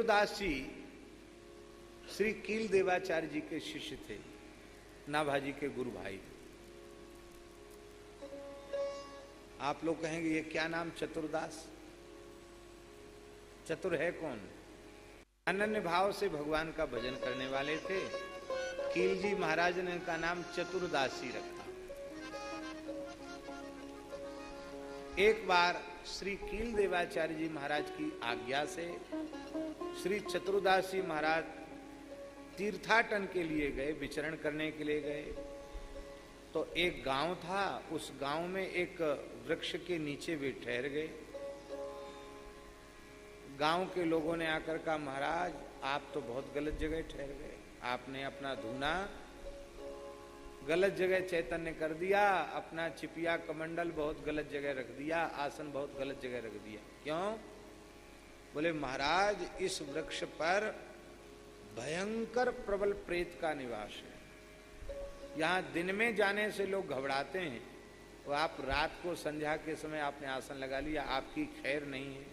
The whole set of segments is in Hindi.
चतुर्दास जी श्री कील देवाचार्य जी के शिष्य थे, नाभाजी के गुरु भाई। आप लोग कहेंगे ये क्या नाम चतुर्दास, चतुर है कौन? अनन्य भाव से भगवान का भजन करने वाले थे। कील जी महाराज ने इनका नाम चतुर्दासी रखा। एक बार श्री कील देवाचार्य जी महाराज की आज्ञा से श्री चतुर्दासी महाराज तीर्थाटन के लिए गए, विचरण करने के लिए गए। तो एक गांव था, उस गांव में एक वृक्ष के नीचे वे ठहर गए। गांव के लोगों ने आकर कहा, महाराज आप तो बहुत गलत जगह ठहर गए, आपने अपना धूना गलत जगह चैतन्य कर दिया, अपना चिपिया कमंडल बहुत गलत जगह रख दिया, आसन बहुत गलत जगह रख दिया। क्यों? बोले महाराज इस वृक्ष पर भयंकर प्रबल प्रेत का निवास है। यहाँ दिन में जाने से लोग घबराते हैं, तो आप रात को संध्या के समय आपने आसन लगा लिया, आपकी खैर नहीं है।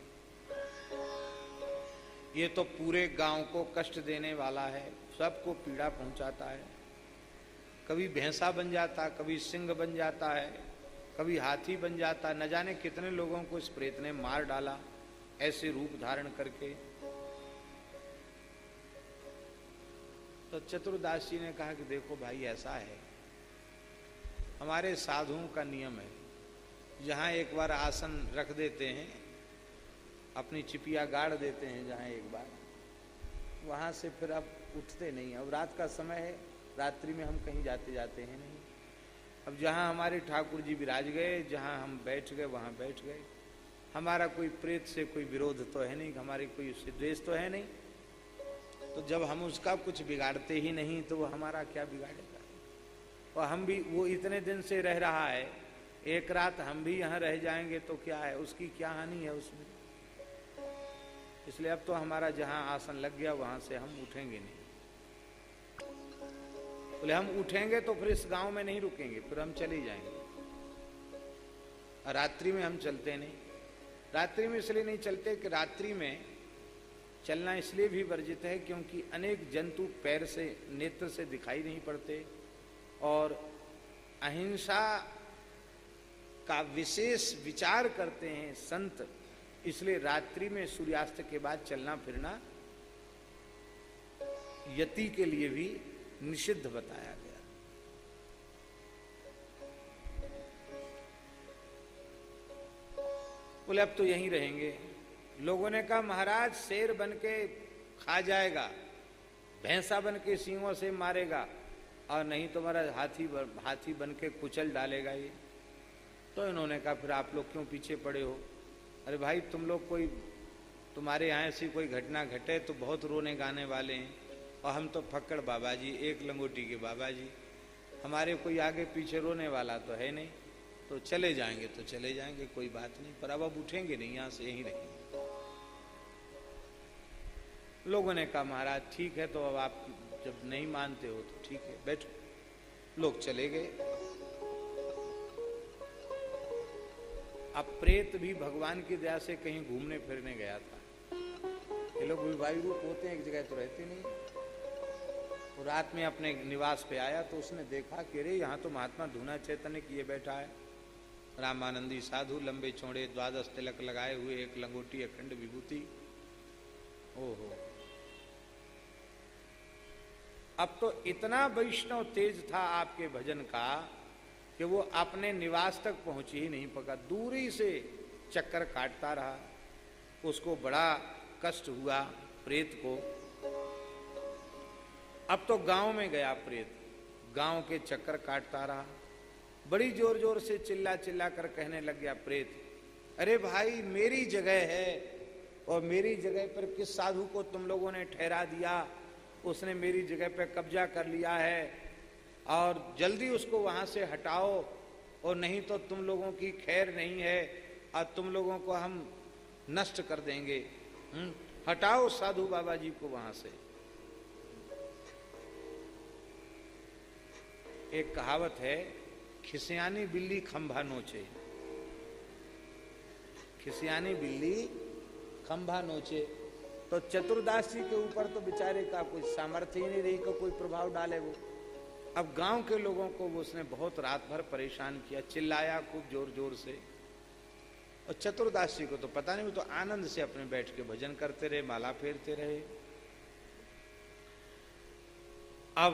ये तो पूरे गांव को कष्ट देने वाला है, सबको पीड़ा पहुंचाता है। कभी भैंसा बन जाता, कभी सिंह बन जाता है, कभी हाथी बन जाता। न जाने कितने लोगों को इस प्रेत ने मार डाला ऐसे रूप धारण करके। तो चतुर्दास जी ने कहा कि देखो भाई ऐसा है, हमारे साधुओं का नियम है, जहाँ एक बार आसन रख देते हैं, अपनी चिपिया गाड़ देते हैं जहाँ एक बार, वहाँ से फिर अब उठते नहीं। अब रात का समय है, रात्रि में हम कहीं जाते जाते हैं नहीं। अब जहाँ हमारे ठाकुर जी विराज गए, जहाँ हम बैठ गए वहाँ बैठ गए। हमारा कोई प्रेत से कोई विरोध तो है नहीं, हमारी कोई उससे द्वेष तो है नहीं। तो जब हम उसका कुछ बिगाड़ते ही नहीं तो वो हमारा क्या बिगाड़ेगा। और हम भी, वो इतने दिन से रह रहा है, एक रात हम भी यहाँ रह जाएंगे तो क्या है, उसकी क्या हानि है उसमें। इसलिए अब तो हमारा जहाँ आसन लग गया वहाँ से हम उठेंगे नहीं। बोले हम उठेंगे तो फिर इस गांव में नहीं रुकेंगे, फिर हम चले जाएंगे। और रात्रि में हम चलते नहीं। रात्रि में इसलिए नहीं चलते कि रात्रि में चलना इसलिए भी वर्जित है क्योंकि अनेक जंतु पैर से, नेत्र से दिखाई नहीं पड़ते, और अहिंसा का विशेष विचार करते हैं संत। इसलिए रात्रि में सूर्यास्त के बाद चलना फिरना यति के लिए भी निषिद्ध बताया गया। बोले अब तो यहीं रहेंगे। लोगों ने कहा महाराज शेर बन के खा जाएगा, भैंसा बन के सींगों से मारेगा, और नहीं तो महाराज हाथी बन के कुचल डालेगा ये। तो इन्होंने कहा फिर आप लोग क्यों पीछे पड़े हो? अरे भाई तुम लोग, कोई तुम्हारे यहाँ ऐसी कोई घटना घटे तो बहुत रोने गाने वाले हैं, और हम तो फक्कड़ बाबा जी, एक लंगोटी के बाबा जी, हमारे कोई आगे पीछे रोने वाला तो है नहीं। तो चले जाएंगे तो चले जाएंगे, कोई बात नहीं, पर अब उठेंगे नहीं, यहाँ से यहीं रहेंगे। लोगों ने कहा महाराज ठीक है, तो अब आप जब नहीं मानते हो तो ठीक है, बैठो। लोग चले गए। अब प्रेत भी भगवान की दया से कहीं घूमने फिरने गया था। ये लोग विवाही रूप होते हैं, एक जगह तो रहते नहीं। वो रात में अपने निवास पे आया तो उसने देखा कि अरे यहाँ तो महात्मा धूना चैतन्य किए बैठा है, रामानंदी साधु, लंबे चौड़े, 12 तिलक लगाए हुए, एक लंगोटी, अखंड विभूति। ओहो, अब तो इतना वैष्णव तेज था आपके भजन का कि वो अपने निवास तक पहुंच ही नहीं पका, दूरी से चक्कर काटता रहा। उसको बड़ा कष्ट हुआ प्रेत को। अब तो गांव में गया प्रेत, गांव के चक्कर काटता रहा। बड़ी जोर जोर से चिल्ला चिल्ला कर कहने लग गया प्रेत, अरे भाई मेरी जगह है, और मेरी जगह पर किस साधु को तुम लोगों ने ठहरा दिया, उसने मेरी जगह पर कब्जा कर लिया है, और जल्दी उसको वहां से हटाओ, और नहीं तो तुम लोगों की खैर नहीं है, और तुम लोगों को हम नष्ट कर देंगे। हटाओ साधु बाबा जी को वहां से। एक कहावत है, खिसियानी बिल्ली खंभा नोचे। खिसियानी बिल्ली खंभा नोचे। तो चतुर्दास जी के ऊपर तो बेचारे का कोई सामर्थ्य ही नहीं रही कि कोई प्रभाव डाले वो। अब गांव के लोगों को वो उसने बहुत रात भर परेशान किया, चिल्लाया खूब जोर जोर से। और चतुर्दास जी को तो पता नहीं, वो तो आनंद से अपने बैठ के भजन करते रहे, माला फेरते रहे। अब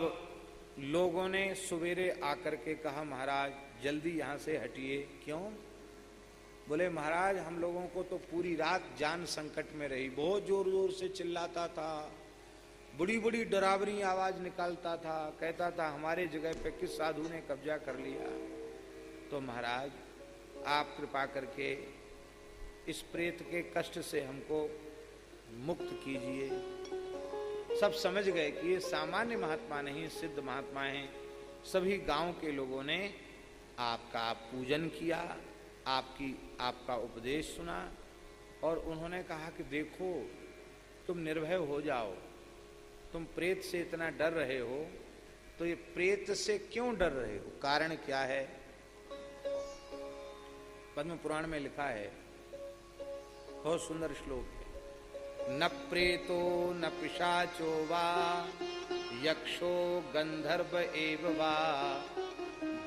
लोगों ने सवेरे आकर के कहा महाराज जल्दी यहां से हटिए। क्यों? बोले महाराज हम लोगों को तो पूरी रात जान संकट में रही, बहुत जोर जोर से चिल्लाता था, बड़ी बड़ी डरावनी आवाज निकालता था, कहता था हमारे जगह पे किस साधु ने कब्जा कर लिया। तो महाराज आप कृपा करके इस प्रेत के कष्ट से हमको मुक्त कीजिए। सब समझ गए कि ये सामान्य महात्मा नहीं, सिद्ध महात्मा हैं। सभी गांव के लोगों ने आपका पूजन किया, आपका उपदेश सुना और उन्होंने कहा कि देखो तुम निर्भय हो जाओ, तुम प्रेत से इतना डर रहे हो तो ये प्रेत से क्यों डर रहे हो, कारण क्या है? पद्म पुराण में लिखा है, बहुत सुंदर श्लोक है, न प्रेतो न पिशाचो वा यक्षो गंधर्व एव वा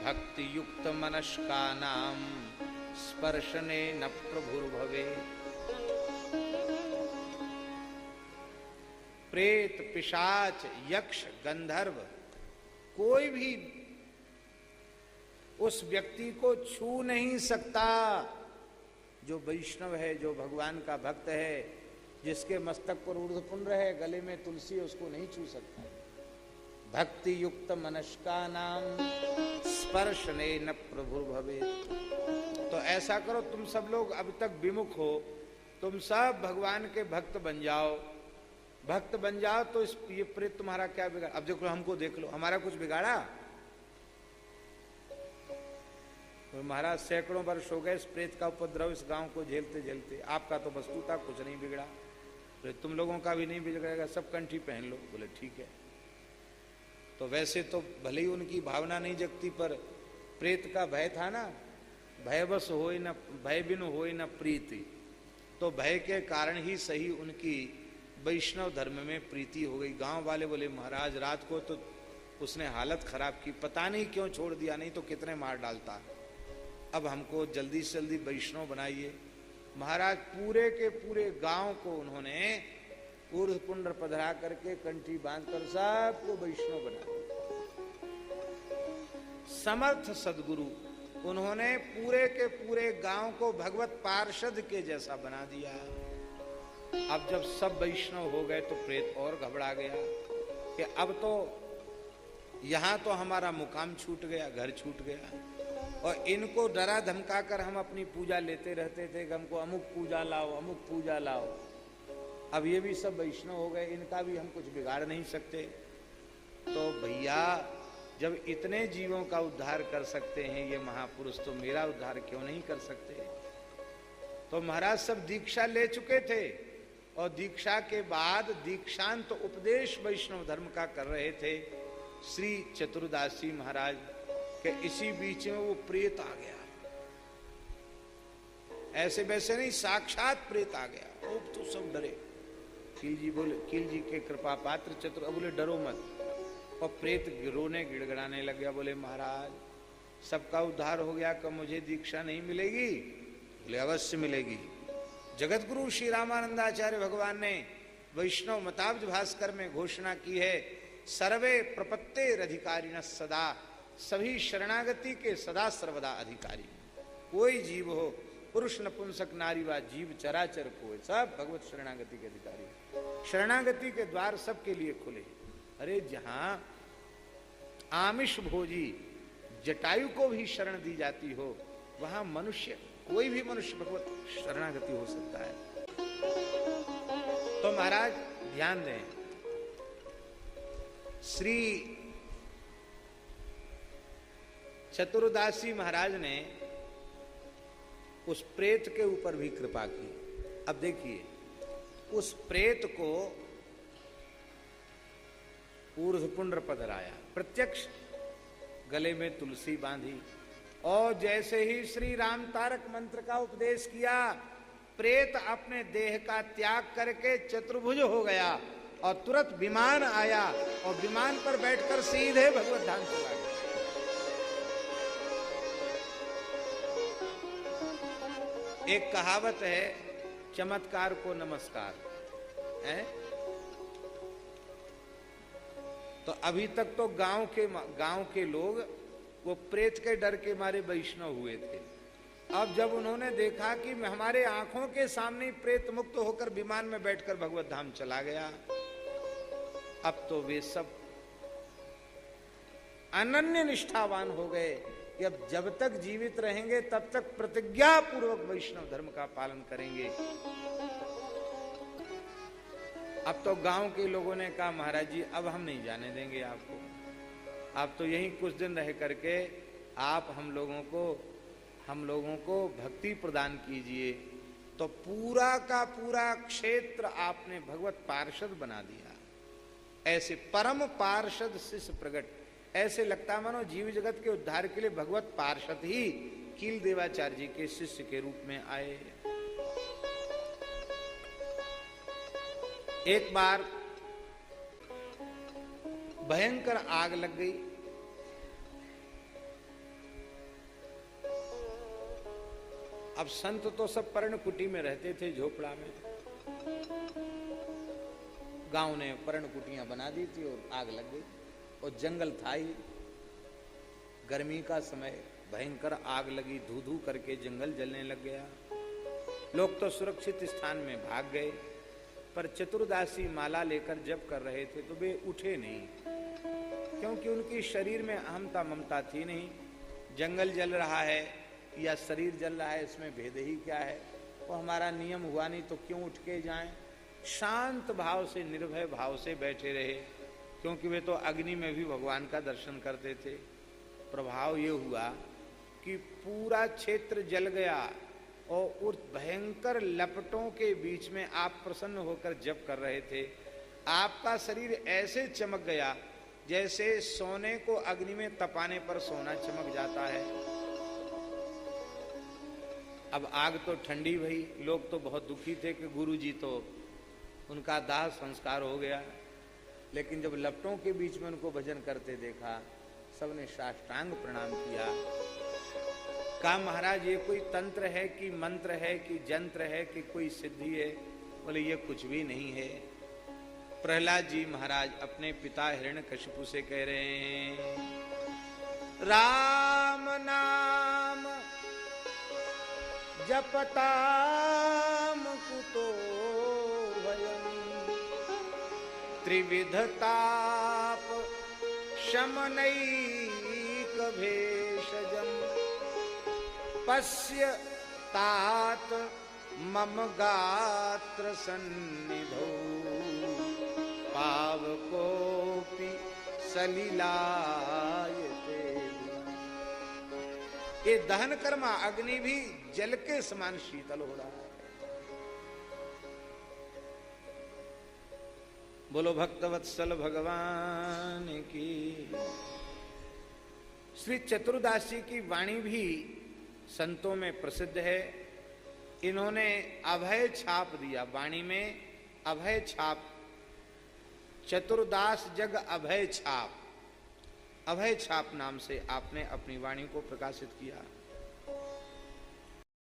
भक्ति युक्त मनस्कानाम स्पर्शने न प्रभुर्भवे। प्रेत पिशाच यक्ष गंधर्व कोई भी उस व्यक्ति को छू नहीं सकता जो वैष्णव है, जो भगवान का भक्त है, जिसके मस्तक पर ऊर्ध्वपुंड है, गले में तुलसी है, उसको नहीं छू सकता। भक्ति युक्त मनस्का नाम स्पर्शने न प्रभुर्भवे। तो ऐसा करो, तुम सब लोग अब तक विमुख हो, तुम सब भगवान के भक्त बन जाओ। भक्त बन जाओ तो ये प्रेत तुम्हारा क्या बिगाड़। अब देखो हमको देख लो, हमारा कुछ बिगाड़ा? तो महाराज सैकड़ों वर्ष हो गए इस प्रेत का उपद्रव इस गांव को झेलते झेलते, आपका तो वस्तुतः कुछ नहीं बिगड़ा, तो तुम लोगों का भी नहीं बिगड़ेगा, सब कंठी पहन लो। बोले ठीक है। तो वैसे तो भले ही उनकी भावना नहीं जगती, पर प्रेत का भय था ना, भयवश होए न भय बिनु होए न प्रीति, तो भय के कारण ही सही उनकी वैष्णव धर्म में प्रीति हो गई। गांव वाले बोले महाराज रात को तो उसने हालत खराब की, पता नहीं क्यों छोड़ दिया, नहीं तो कितने मार डालता, अब हमको जल्दी से जल्दी वैष्णव बनाइए। महाराज पूरे के पूरे गांव को उन्होंने ऊर्ध्वपुंड पधरा करके कंठी बांधकर सबको वैष्णव बना दिया। समर्थ सदगुरु, उन्होंने पूरे के पूरे गांव को भगवत पार्षद के जैसा बना दिया। अब जब सब वैष्णव हो गए तो प्रेत और घबरा गया कि अब तो यहां तो हमारा मुकाम छूट गया, घर छूट गया, और इनको डरा धमका कर हम अपनी पूजा लेते रहते थे कि हमको अमुक पूजा लाओ, अमुक पूजा लाओ। अब ये भी सब वैष्णव हो गए, इनका भी हम कुछ बिगाड़ नहीं सकते। तो भैया जब इतने जीवों का उद्धार कर सकते हैं ये महापुरुष, तो मेरा उद्धार क्यों नहीं कर सकते? तो महाराज सब दीक्षा ले चुके थे और दीक्षा के बाद दीक्षांत तो उपदेश वैष्णव धर्म का कर रहे थे श्री चतुर्दास जी महाराज के। इसी बीच में वो प्रेत आ गया, ऐसे वैसे नहीं, साक्षात प्रेत आ गया। अब तो सब डरे। कील जी बोले, कील जी के कृपा पात्र चतुर, अब बोले डरो मत। और प्रेत रोने गिड़गड़ाने लग गया, बोले महाराज सबका उद्धार हो गया, कब मुझे दीक्षा नहीं मिलेगी? बोले अवश्य मिलेगी। जगत गुरु श्री रामानंदाचार्य भगवान ने वैष्णव मताब्ज भास्कर में घोषणा की है, सर्वे प्रपत्तेर अधिकारिणः सदा, सभी शरणागति के सदा सर्वदा अधिकारी। कोई जीव हो, पुरुष नपुंसक नारी वा जीव चराचर कोई, सब भगवत शरणागति के अधिकारी। शरणागति के द्वार सबके लिए खुले। अरे जहां आमिष भोजी जटायु को भी शरण दी जाती हो, वहां मनुष्य, कोई भी मनुष्य भगवत शरणागति हो सकता है। तो महाराज ध्यान दें, श्री चतुर्दासी महाराज ने उस प्रेत के ऊपर भी कृपा की। अब देखिए, उस प्रेत को ऊर्ध्वपुंड पधराया, प्रत्यक्ष गले में तुलसी बांधी, और जैसे ही श्री राम तारक मंत्र का उपदेश किया, प्रेत अपने देह का त्याग करके चतुर्भुज हो गया और तुरंत विमान आया और विमान पर बैठकर सीधे भगवत धाम चला गया। एक कहावत है, चमत्कार को नमस्कार है। तो अभी तक तो गांव के लोग वो प्रेत के डर के मारे वैष्णव हुए थे। अब जब उन्होंने देखा कि हमारे आंखों के सामने प्रेत मुक्त होकर विमान में बैठकर भगवत धाम चला गया, अब तो वे सब अनन्य निष्ठावान हो गए कि अब जब तक जीवित रहेंगे तब तक प्रतिज्ञा पूर्वक वैष्णव धर्म का पालन करेंगे। अब तो गांव के लोगों ने कहा, महाराज जी अब हम नहीं जाने देंगे आपको, आप तो यहीं कुछ दिन रह करके आप हम लोगों को भक्ति प्रदान कीजिए। तो पूरा का पूरा क्षेत्र आपने भगवत पार्षद बना दिया। ऐसे परम पार्षद शिष्य प्रगट, ऐसे लगता मानो जीव जगत के उद्धार के लिए भगवत पार्षद ही कील देवाचार्य जी के शिष्य के रूप में आए। एक बार भयंकर आग लग गई। अब संत तो सब पर्णकुटी में रहते थे, झोपड़ा में। गांव ने पर्णकुटियां बना दी थी और आग लग गई और जंगल था ही। गर्मी का समय, भयंकर आग लगी, धू धू करके जंगल जलने लग गया। लोग तो सुरक्षित स्थान में भाग गए, पर चतुर्दासी माला लेकर जप कर रहे थे तो वे उठे नहीं, क्योंकि उनकी शरीर में अहमता ममता थी नहीं। जंगल जल रहा है या शरीर जल रहा है, इसमें भेद ही क्या है। वो हमारा नियम हुआ नहीं तो क्यों उठ के जाएं। शांत भाव से, निर्भय भाव से बैठे रहे, क्योंकि वे तो अग्नि में भी भगवान का दर्शन करते थे। प्रभाव ये हुआ कि पूरा क्षेत्र जल गया और उस भयंकर लपटों के बीच में आप प्रसन्न होकर जप कर रहे थे। आपका शरीर ऐसे चमक गया जैसे सोने को अग्नि में तपाने पर सोना चमक जाता है। अब आग तो ठंडी भई, लोग तो बहुत दुखी थे कि गुरुजी तो उनका दाह संस्कार हो गया। लेकिन जब लपटों के बीच में उनको भजन करते देखा, सबने साष्टांग प्रणाम किया। कहा, महाराज ये कोई तंत्र है कि मंत्र है कि जंत्र है कि कोई सिद्धि है? बोले ये कुछ भी नहीं है। प्रहलाद जी महाराज अपने पिता हिरण्यकशिपु से कह रहे हैं, राम नाम जपताम कुतो भयम् त्रिविध ताप शमनैक भेषजम् पश्य तात मम गात्र सन्निधौ पावकोपि सलिलायते। ये दहन कर्मा अग्नि भी जल के समान शीतल हो रहा है। बोलो भक्तवत्सल भगवान की। श्री चतुर्दासी की वाणी भी संतों में प्रसिद्ध है। इन्होंने अभय छाप दिया, वाणी में अभय छाप, चतुर्दास जग अभय छाप, अभय छाप नाम से आपने अपनी वाणी को प्रकाशित किया।